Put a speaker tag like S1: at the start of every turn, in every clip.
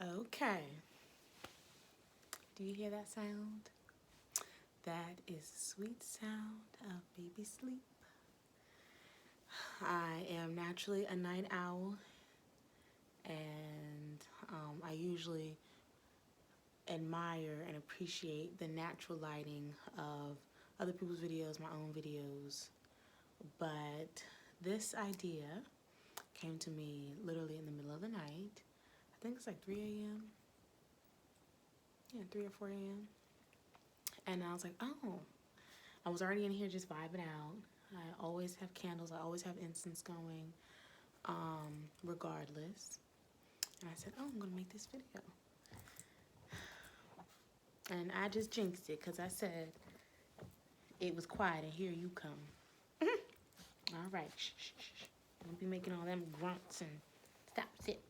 S1: Okay. Do you hear that sound? That is the sweet sound of baby sleep. I am naturally a night owl, and I usually admire and appreciate the natural lighting of other people's videos, my own videos. But this idea came to me literally in the middle of the night. I think it's like 3 a.m. Yeah, 3 or 4 a.m. And I was like, oh, I was already in here just vibing out. I always have candles, I always have incense going, regardless. And I said, oh, I'm gonna make this video. And I just jinxed it because I said it was quiet and here you come. All right, shh, shh, shh. Don't be making all them grunts and stop, sit.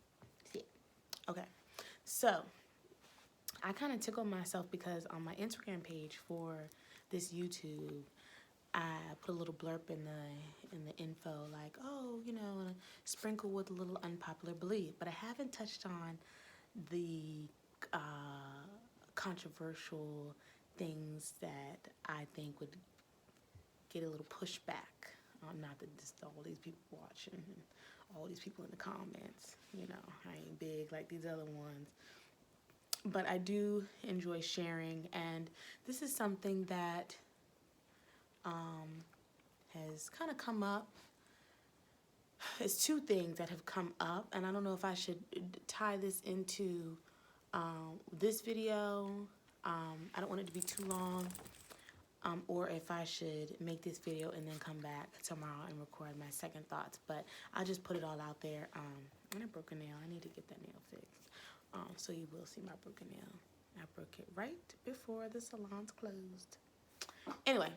S1: Okay, so I kind of tickled myself because on my Instagram page for this YouTube, I put a little blurb in the info like, oh, sprinkle with a little unpopular belief, but I haven't touched on the controversial things that I think would get a little pushback. Not that just all these people watching and all these people in the comments. I ain't big like these other ones. But I do enjoy sharing, and this is something that has kind of come up. It's two things that have come up, and I don't know if I should tie this into this video. I don't want it to be too long, or if I should make this video and then come back tomorrow and record my second thoughts. But I'll just put it all out there. And I broke a nail. I need to get that nail fixed. So you will see my broken nail. I broke it right before the salon's closed. Anyway,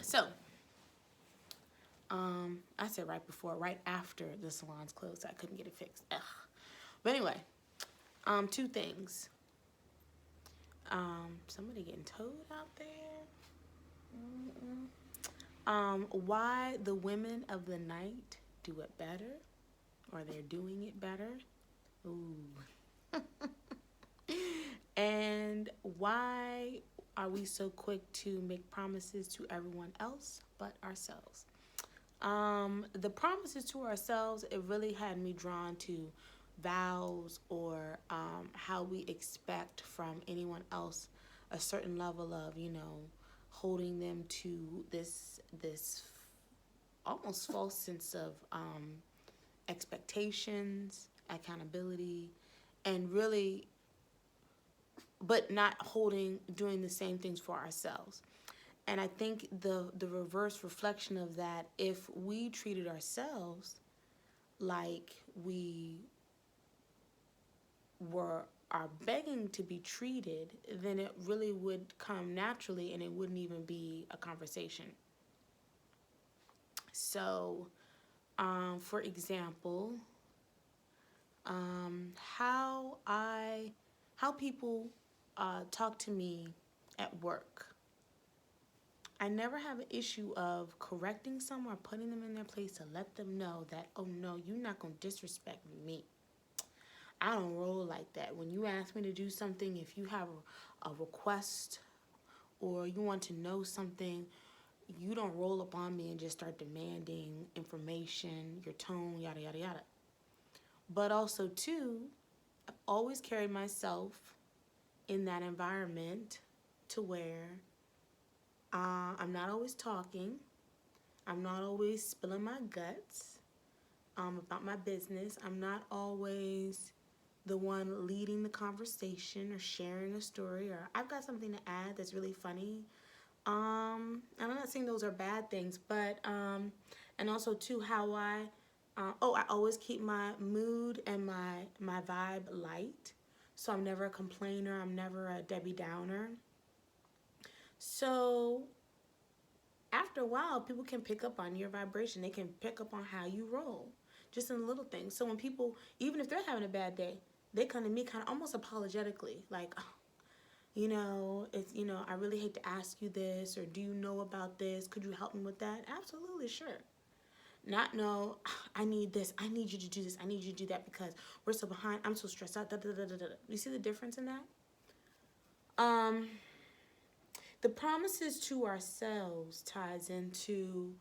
S1: so I said right after the salon's closed. I couldn't get it fixed. Ugh. But anyway, two things. Somebody getting towed out there. Why the women of the night do it better, or they're doing it better. Ooh. And why are we so quick to make promises to everyone else but ourselves? The promises to ourselves, it really had me drawn to vows, or how we expect from anyone else a certain level of, holding them to this almost false sense of expectations, accountability, and really, but not doing the same things for ourselves. And I think the reverse reflection of that, if we treated ourselves like we are begging to be treated, then it really would come naturally and it wouldn't even be a conversation. So, for example, how people talk to me at work. I never have an issue of correcting someone or putting them in their place to let them know that, oh no, you're not going to disrespect me. I don't roll like that. When you ask me to do something, if you have a request or you want to know something, you don't roll up on me and just start demanding information, your tone, yada, yada, yada. But also, too, I've always carried myself in that environment to where I'm not always talking. I'm not always spilling my guts about my business. I'm not always the one leading the conversation or sharing a story, or I've got something to add that's really funny. And I'm not saying those are bad things, but and also too how I always keep my mood and my vibe light. So I'm never a complainer. I'm never a Debbie Downer. So after a while, people can pick up on your vibration. They can pick up on how you roll, just in little things. So when people, even if they're having a bad day, they come to me kind of almost apologetically, like, oh, I really hate to ask you this, or do you know about this? Could you help me with that? Absolutely, sure. Not know, I need this, I need you to do this, I need you to do that because we're so behind, I'm so stressed out. Da, da, da, da, da. You see the difference in that? Um, the promises to ourselves ties into.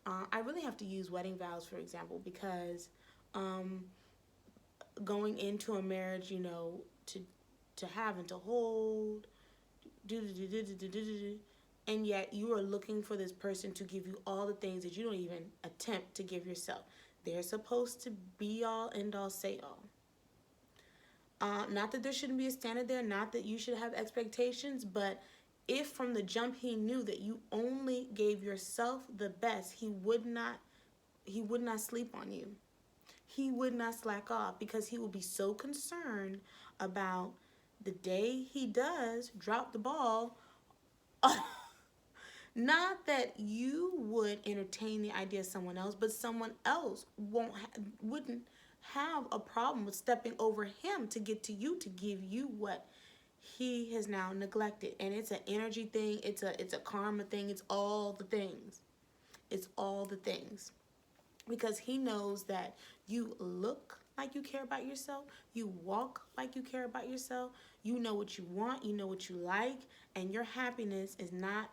S1: I really have to use wedding vows for example because um, going into a marriage, to have and to hold, do do do do do do do do, and yet you are looking for this person to give you all the things that you don't even attempt to give yourself. They're supposed to be all, end all, say all. Not that there shouldn't be a standard there, not that you should have expectations, but if from the jump he knew that you only gave yourself the best, he would not sleep on you. He would not slack off because he will be so concerned about the day he does drop the ball. Not that you would entertain the idea of someone else, but someone else wouldn't have a problem with stepping over him to get to you, to give you what he has now neglected. And it's an energy thing, it's a karma thing, it's all the things. It's all the things. Because he knows that you look like you care about yourself, you walk like you care about yourself, you know what you want, you know what you like, and your happiness is not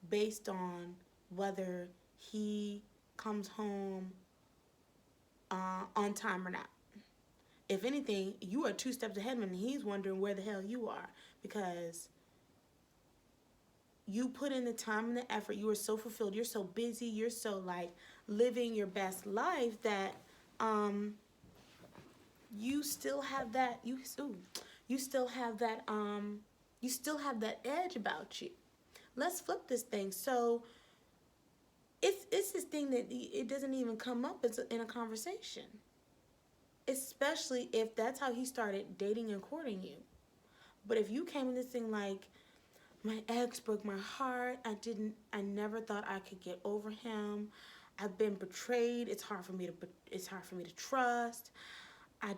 S1: based on whether he comes home on time or not. If anything, you are two steps ahead of him and he's wondering where the hell you are because you put in the time and the effort. You are so fulfilled. You're so busy. You're so like living your best life that you still have that you still have that edge about you. Let's flip this thing. So it's this thing that it doesn't even come up in a conversation, especially if that's how he started dating and courting you. But if you came in this thing like, my ex broke my heart, I never thought I could get over him, I've been betrayed, it's hard for me to trust, I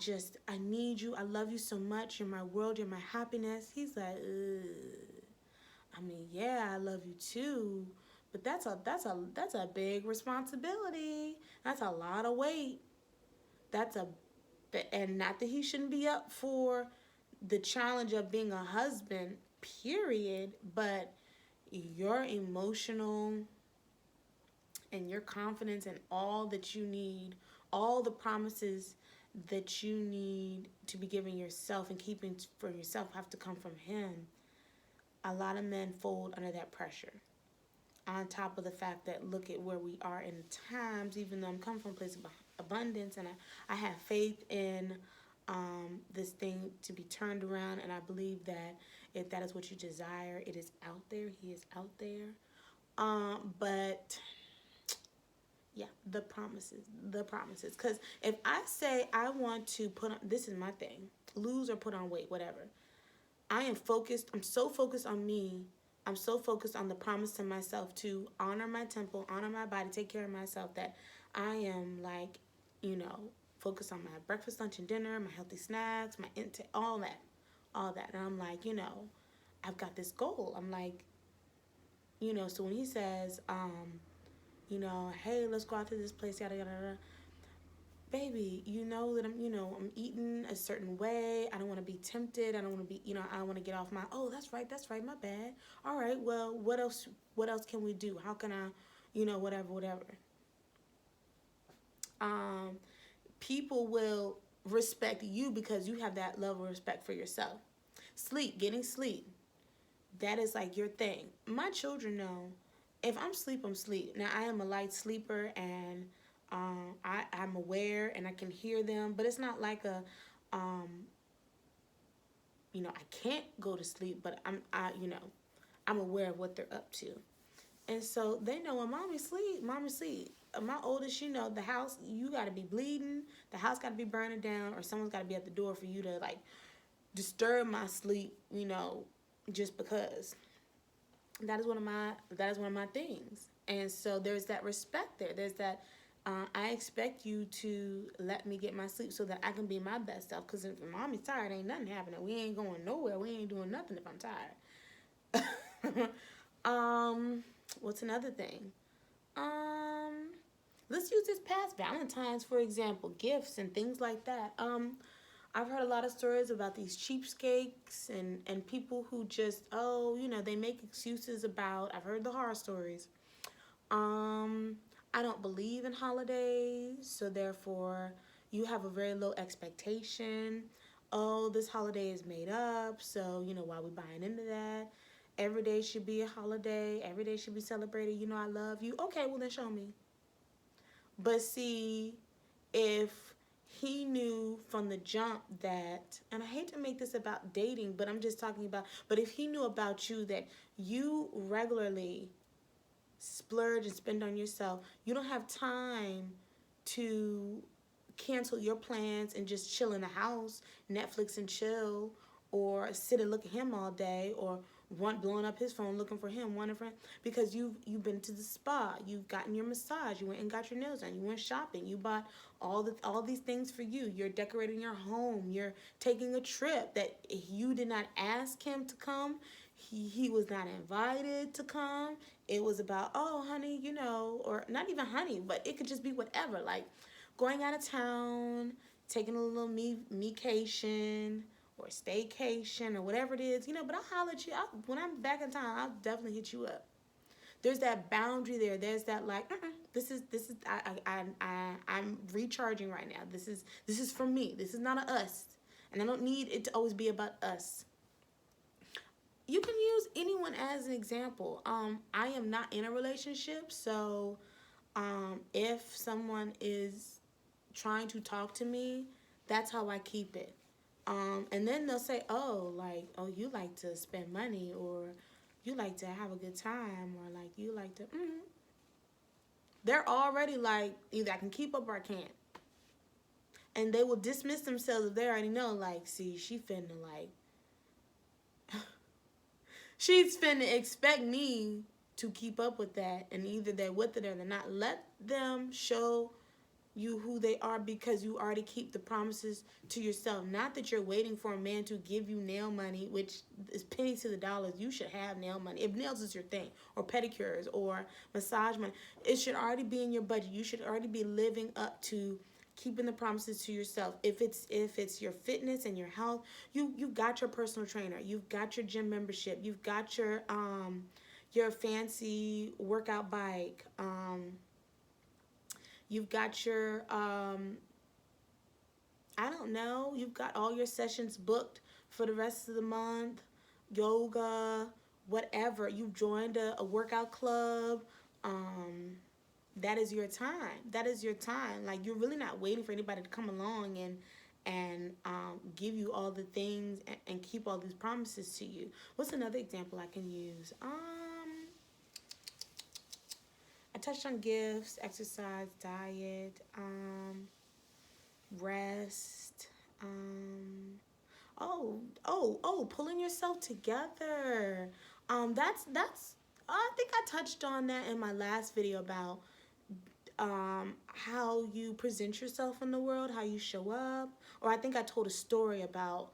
S1: need you, I love you so much, you're my world, you're my happiness. He's like, ugh. I mean, yeah, I love you too, but that's a big responsibility. That's a lot of weight. That's a and not that he shouldn't be up for the challenge of being a husband, period, but your emotional and your confidence and all that you need, all the promises that you need to be giving yourself and keeping for yourself have to come from him. A lot of men fold under that pressure. On top of the fact that look at where we are in times, even though I'm coming from a place of abundance and I have faith in this thing to be turned around, and I believe that if that is what you desire, it is out there. He is out there. But yeah, the promises. Because if I say I want to put on, this is my thing, lose or put on weight, whatever. I am focused. I'm so focused on me. I'm so focused on the promise to myself to honor my temple, honor my body, take care of myself, that I am like, focused on my breakfast, lunch, and dinner, my healthy snacks, my intake, all that. And I'm like, I've got this goal. I'm like, so when he says, hey, let's go out to this place, yada, yada, yada. Baby, you know that I'm eating a certain way. I don't want to be tempted. I don't want to be, I want to get off my, oh, that's right, my bad. All right, well, what else can we do? How can I, whatever. People will respect you because you have that level of respect for yourself. Getting sleep, that is like your thing. My children know if I'm asleep, I'm asleep. Now, I am a light sleeper, and I'm aware and I can hear them, but it's not like I can't go to sleep, but I'm aware of what they're up to. And so they know when mommy's sleep. My oldest, the house, you got to be bleeding, the house got to be burning down, or someone's got to be at the door for you to like disturb my sleep, just because. That is one of my things. And so there's that respect there. There's that I expect you to let me get my sleep so that I can be my best self. Because if mommy's tired, ain't nothing happening. We ain't going nowhere. We ain't doing nothing if I'm tired. What's another thing? let's use this past Valentine's for example, gifts and things like that. I've heard a lot of stories about these cheapskates and people who just, oh, they make excuses about. I've heard the horror stories. Um, I don't believe in holidays, so therefore you have a very low expectation. Oh, this holiday is made up, so why we buying into that? Every day should be a holiday. Every day should be celebrated. I love you. Okay, well then show me. But see, if he knew from the jump that, and I hate to make this about dating, but I'm just talking about, but if he knew about you that you regularly splurge and spend on yourself, you don't have time to cancel your plans and just chill in the house, Netflix and chill, or sit and look at him all day, or blowing up his phone looking for him, one friend, because you've been to the spa, you've gotten your massage, you went and got your nails done, you went shopping, you bought all these things for you, you're decorating your home, you're taking a trip that you did not ask him to come, he was not invited to come. It was about, oh honey, or not even honey, but it could just be whatever, like going out of town, taking a little mecation or staycation or whatever it is, but I'll holler at you. When I'm back in town, I'll definitely hit you up. There's that boundary there. There's that like, this is I'm recharging right now. This is for me. This is not a us, and I don't need it to always be about us. You can use anyone as an example. I am not in a relationship, so if someone is trying to talk to me, that's how I keep it. And then they'll say, oh, like, oh, you like to spend money, or you like to have a good time, or like you like to. They're already like, either I can keep up or I can't. And they will dismiss themselves if they already know, like, see, she's finna expect me to keep up with that, and either they're with it or they're not. Let them show you who they are, because you already keep the promises to yourself. Not that you're waiting for a man to give you nail money, which is pennies to the dollars. You should have nail money if nails is your thing, or pedicures, or massage money. It should already be in your budget. You should already be living up to keeping the promises to yourself. If it's your fitness and your health, you got your personal trainer, you've got your gym membership, you've got your fancy workout bike, you've got your I don't know, you've got all your sessions booked for the rest of the month, yoga, whatever. You've joined a workout club. That is your time. That is your time. Like, you're really not waiting for anybody to come along and give you all the things and keep all these promises to you. What's another example I can use? I touched on gifts, exercise, diet, rest. Pulling yourself together. That's. I think I touched on that in my last video about how you present yourself in the world, how you show up. Or I think I told a story about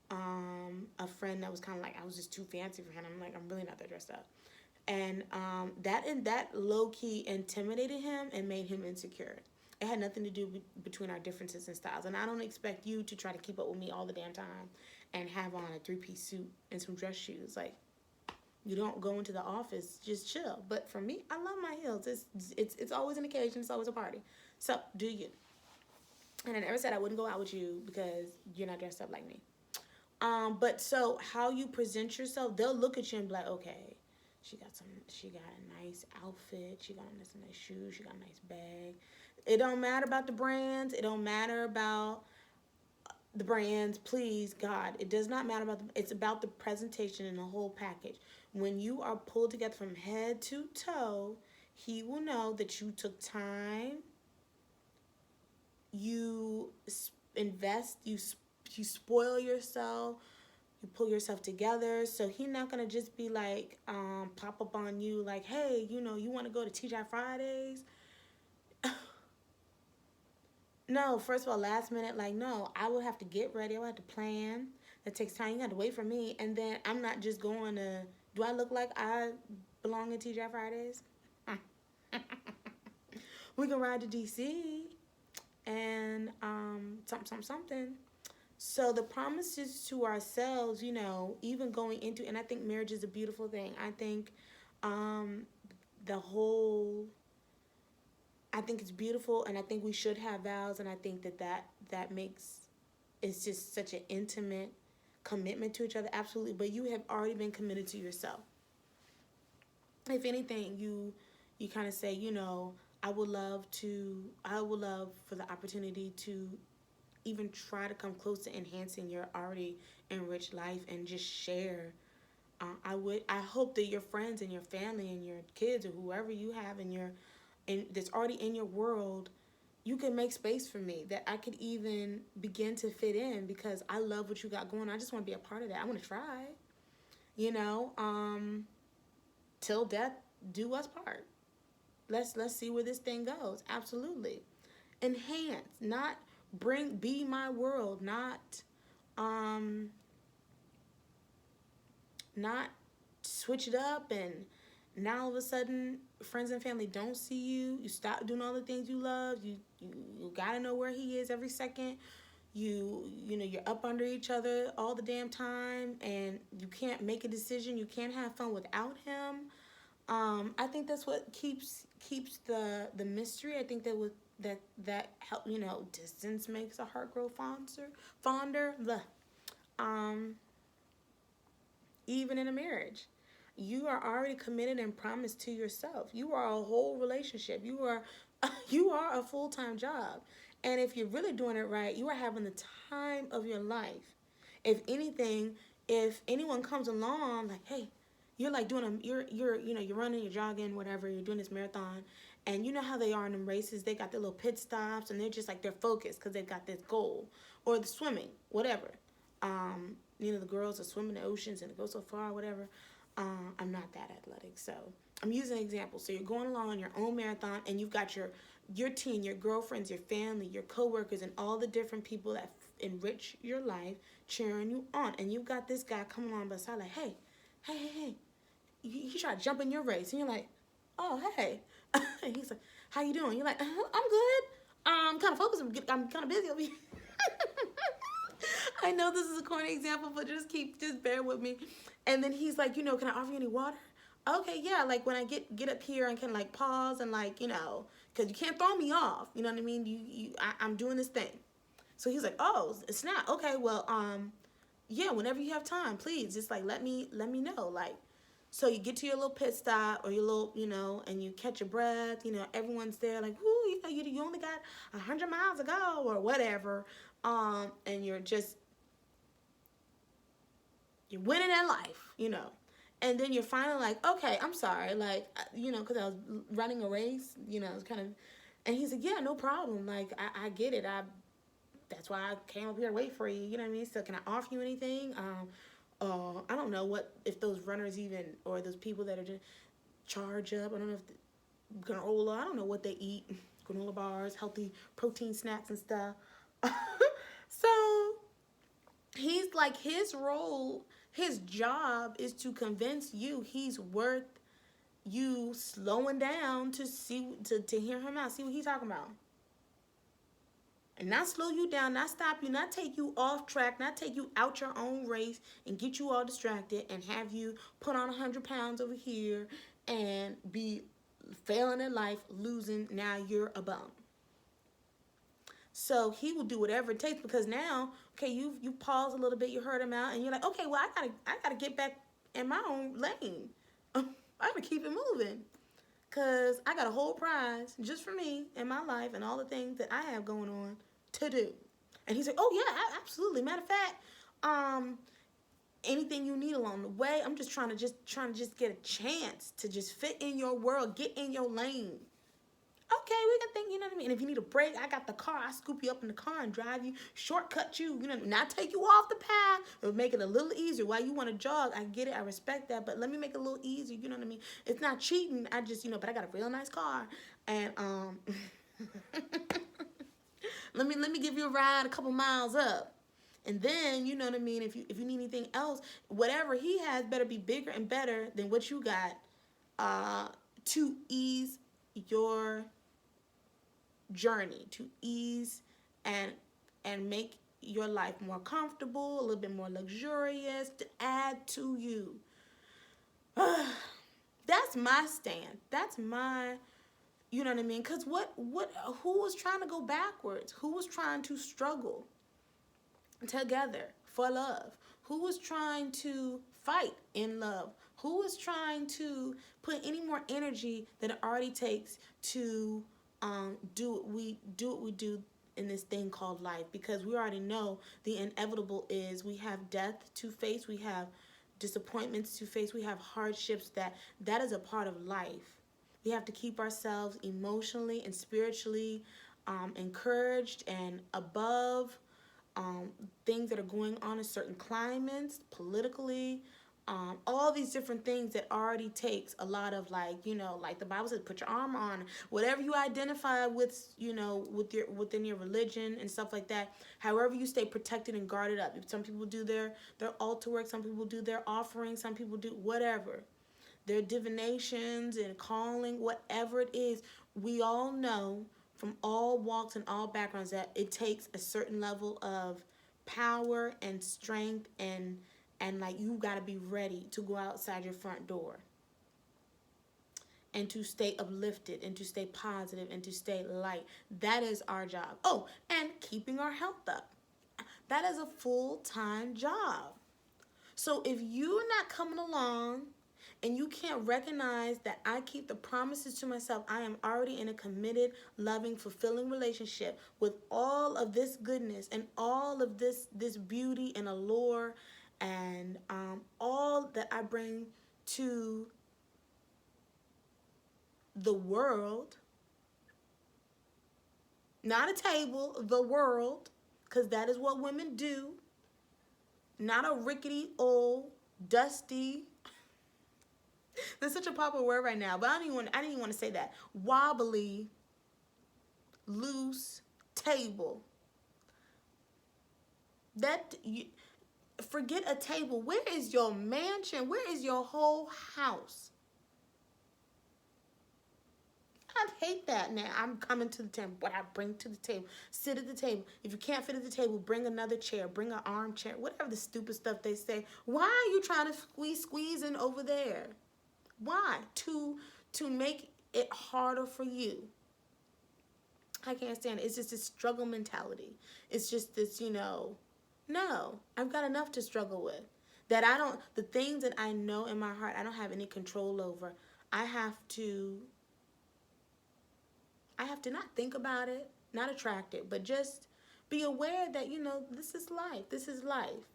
S1: a friend that was kind of like, I was just too fancy for him. I'm like, I'm really not that dressed up. And that low-key intimidated him and made him insecure. It had nothing to do between our differences in styles. And I don't expect you to try to keep up with me all the damn time and have on a 3-piece suit and some dress shoes. Like, you don't go into the office, just chill. But for me, I love my heels. It's always an occasion. It's always a party. So, do you. And I never said I wouldn't go out with you because you're not dressed up like me. But so how you present yourself, they'll look at you and be like, okay, she got a nice outfit, she got some nice shoes, she got a nice bag. It don't matter about the brands, it don't matter about the brands, please, God. It does not matter about it's about the presentation and the whole package. When you are pulled together from head to toe, he will know that you took time, you invest, you spoil yourself, you pull yourself together. So he's not gonna just be like pop up on you like, hey, you want to go to TGI Fridays? No, first of all, last minute, like, no, I would have to get ready, I would have to plan. That takes time. You have to wait for me, and then I'm not just going to. Do I look like I belong in TGI Fridays? We can ride to DC and something. So the promises to ourselves, even going into, and I think marriage is a beautiful thing. I think um, the whole, I think it's beautiful, and I think we should have vows, and I think that makes, it's just such an intimate commitment to each other. Absolutely, but you have already been committed to yourself. If anything, you kind of say, I would love for the opportunity to even try to come close to enhancing your already enriched life and just share. I hope that your friends and your family and your kids or whoever you have in that's already in your world, you can make space for me, that I could even begin to fit in, because I love what you got going on. I just want to be a part of that. I want to try, you know, till death do us part. Let's see where this thing goes. Absolutely. Enhance, not be my world, um not switch it up, and now all of a sudden friends and family don't see you. You stop doing all the things you love. You gotta know where he is every second. You're up under each other all the damn time, and you can't make a decision. You can't have fun without him. I think that's what keeps the mystery. I think that help, distance makes a heart grow fonder. Blah. Um, Even in a marriage, you are already committed and promised to yourself. You are a whole relationship. You are you are a full-time job. And if you're really doing it right, you are having the time of your life. If anything, if anyone comes along like, hey, you're like doing you're running, you're jogging, whatever, you're doing this marathon, and you know how they are in them races, they got their little pit stops, and they're just like, they're focused because they've got this goal. Or the swimming, whatever. The girls are swimming the oceans and it goes so far, whatever. I'm not that athletic, so I'm using an example. So you're going along on your own marathon, and you've got your team, your girlfriends, your family, your coworkers, and all the different people that enrich your life cheering you on. And you've got this guy coming on beside, like, hey. He tried to jump in your race, and you're like, oh, hey. And he's like, how you doing? You're like, I'm good. I'm kind of focused. I'm kind of busy over here. I know this is a corny example, but just bear with me. And then he's like, can I offer you any water? Okay, yeah. Like when I get up here and can like pause and like, because you can't throw me off. You know what I mean? I'm doing this thing. So he's like, oh, snap. Okay, well, yeah. Whenever you have time, please just like let me know. Like, so you get to your little pit stop or your little, and you catch your breath. Everyone's there like, whoo, you only got 100 miles to go or whatever. And you're winning at life. And then you're finally like, okay, I'm sorry, like, because I was running a race, it's kind of, and he's like, yeah, no problem, like, I get it, that's why I came up here to wait for you, you know what I mean, so can I offer you anything? I don't know if those runners even, or those people that are just charge up, I don't know if granola, I don't know what they eat, granola bars, healthy protein snacks and stuff. So he's like, his job is to convince you he's worth you slowing down to hear him out, see what he's talking about. And not slow you down, not stop you, not take you off track, not take you out your own race and get you all distracted and have you put on 100 pounds over here and be failing in life, losing, now you're a bum. So he will do whatever it takes, because now, okay, you pause a little bit, you heard him out, and you're like, okay, well, I gotta get back in my own lane. I gotta keep it moving, because I got a whole prize just for me in my life and all the things that I have going on to do. And he's like, oh yeah, absolutely. Matter of fact, anything you need along the way, I'm just trying to get a chance to just fit in your world, get in your lane. Okay, we can think, you know what I mean? And if you need a break, I got the car. I scoop you up in the car and drive you, shortcut you, not take you off the path, but make it a little easier. While you want to jog, I get it, I respect that, but let me make it a little easier, you know what I mean? It's not cheating, I just, but I got a real nice car, and, let me give you a ride a couple miles up. And then, you know what I mean, if you need anything else, whatever he has better be bigger and better than what you got, to ease your journey to ease and make your life more comfortable, a little bit more luxurious, to add to you. That's my stand. That's my, you know what I mean? Because who was trying to go backwards? Who was trying to struggle together for love? Who was trying to fight in love? Who was trying to put any more energy than it already takes to do what we do in this thing called life? Because we already know the inevitable is we have death to face, we have disappointments to face, we have hardships that is a part of life. We have to keep ourselves emotionally and spiritually encouraged and above things that are going on in certain climates, politically, all these different things that already takes a lot of, like, you know, like the Bible says, put your armor on, whatever you identify with, you know, within your religion and stuff like that. However you stay protected and guarded up. Some people do their altar work, some people do their offerings, some people do whatever. Their divinations and calling, whatever it is, we all know from all walks and all backgrounds that it takes a certain level of power and strength and like you got to be ready to go outside your front door and to stay uplifted and to stay positive and to stay light. That is our job. Oh, and keeping our health up. That is a full-time job. So if you're not coming along and you can't recognize that I keep the promises to myself, I am already in a committed, loving, fulfilling relationship with all of this goodness and all of this beauty and allure and all that I bring to the world, not a table, the world, because that is what women do, not a rickety, old, dusty, there's such a popular word right now, but I didn't even want to say that. Wobbly, loose table. Forget a table. Where is your mansion? Where is your whole house? I hate that now. I'm coming to the table. What I bring to the table. Sit at the table. If you can't fit at the table, bring another chair. Bring an armchair. Whatever the stupid stuff they say. Why are you trying to squeeze in over there? Why? To make it harder for you. I can't stand it. It's just this struggle mentality. It's just this, you know, no, I've got enough to struggle with. The things that I know in my heart, I don't have any control over. I have to not think about it, not attract it, but just be aware that, you know, this is life. This is life.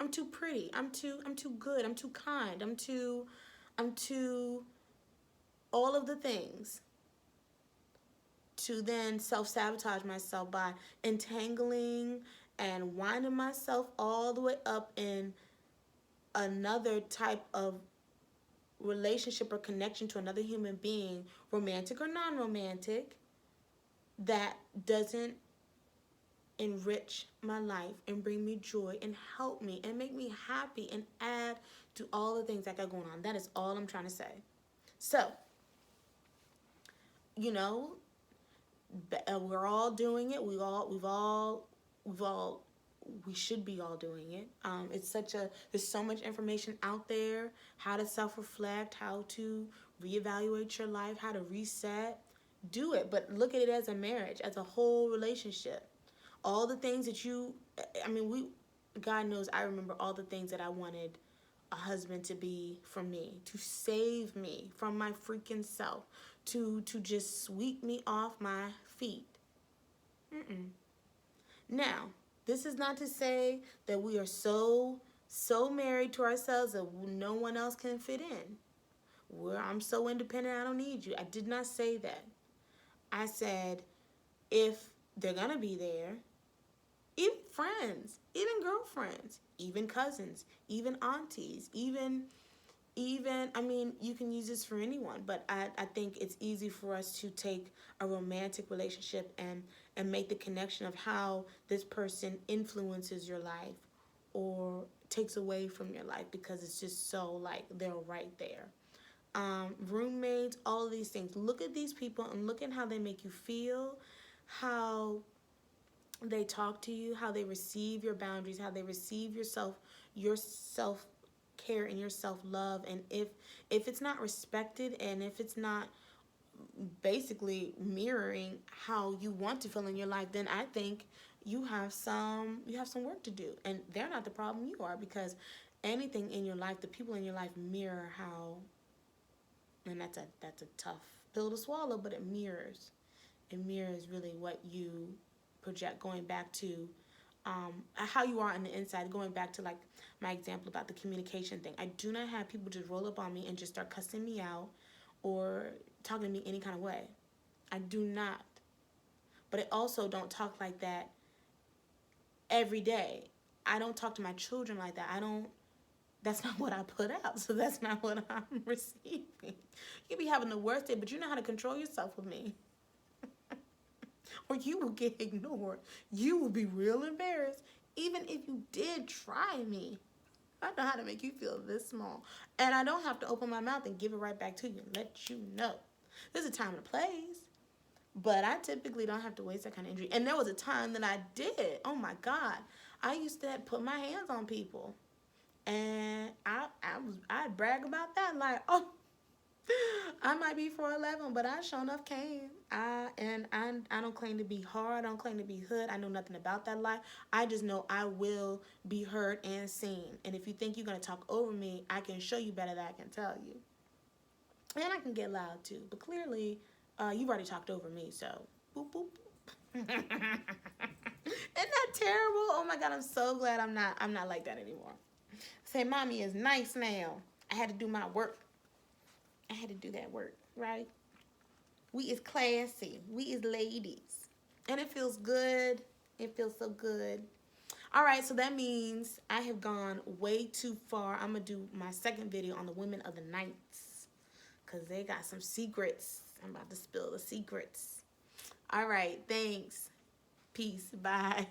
S1: I'm too pretty. I'm too good. I'm too kind. I'm too all of the things to then self-sabotage myself by entangling and winding myself all the way up in another type of relationship or connection to another human being, romantic or non-romantic, that doesn't enrich my life and bring me joy and help me and make me happy and add to all the things I got going on. That is all I'm trying to say. So, you know, we're all doing it. We should be all doing it. There's so much information out there, how to self-reflect, how to reevaluate your life, how to reset. Do it, but look at it as a marriage, as a whole relationship. All the things that God knows I remember all the things that I wanted a husband to be for me, to save me from my freaking self, to just sweep me off my feet. Now, this is not to say that we are so married to ourselves that no one else can fit in. I'm so independent, I don't need you. I did not say that. I said, if they're going to be there, even friends, even girlfriends, even cousins, even aunties, even, you can use this for anyone, but I think it's easy for us to take a romantic relationship and make the connection of how this person influences your life or takes away from your life, because it's just so like they're right there. roommates, all of these things. Look at these people and look at how they make you feel, how they talk to you, how they receive your boundaries, how they receive your self care and your self love. And if it's not respected, and if it's not basically mirroring how you want to feel in your life, then I think you have some work to do. And they're not the problem, you are, because anything in your life, the people in your life mirror how, and that's a tough pill to swallow, but it mirrors really what you project, going back to how you are on the inside, going back to like my example about the communication thing. I do not have people just roll up on me and just start cussing me out or talking to me any kind of way. I do not. But I also don't talk like that every day. I don't talk to my children like that. That's not what I put out. So that's not what I'm receiving. You be having the worst day, but you know how to control yourself with me. Or you will get ignored. You will be real embarrassed, even if you did try me. I know how to make you feel this small. And I don't have to open my mouth and give it right back to you and let you know. There's a time and a place, but I typically don't have to waste that kind of energy. And there was a time that I did. Oh my God. I used to put my hands on people. And I'd brag about that, like, oh, I might be 4'11", but I sure enough came. I don't claim to be hard. I don't claim to be hood. I know nothing about that life. I just know I will be heard and seen. And if you think you're gonna talk over me, I can show you better than I can tell you. And I can get loud too. But clearly, you've already talked over me. So boop boop. Isn't that terrible? Oh my God, I'm so glad I'm not like that anymore. Say, mommy is nice now. I had to do my work. I had to do that work, right? We is classy. We is ladies. And it feels good. It feels so good. All right, so that means I have gone way too far. I'm going to do my second video on the women of the nights, because they got some secrets. I'm about to spill the secrets. All right, thanks. Peace. Bye.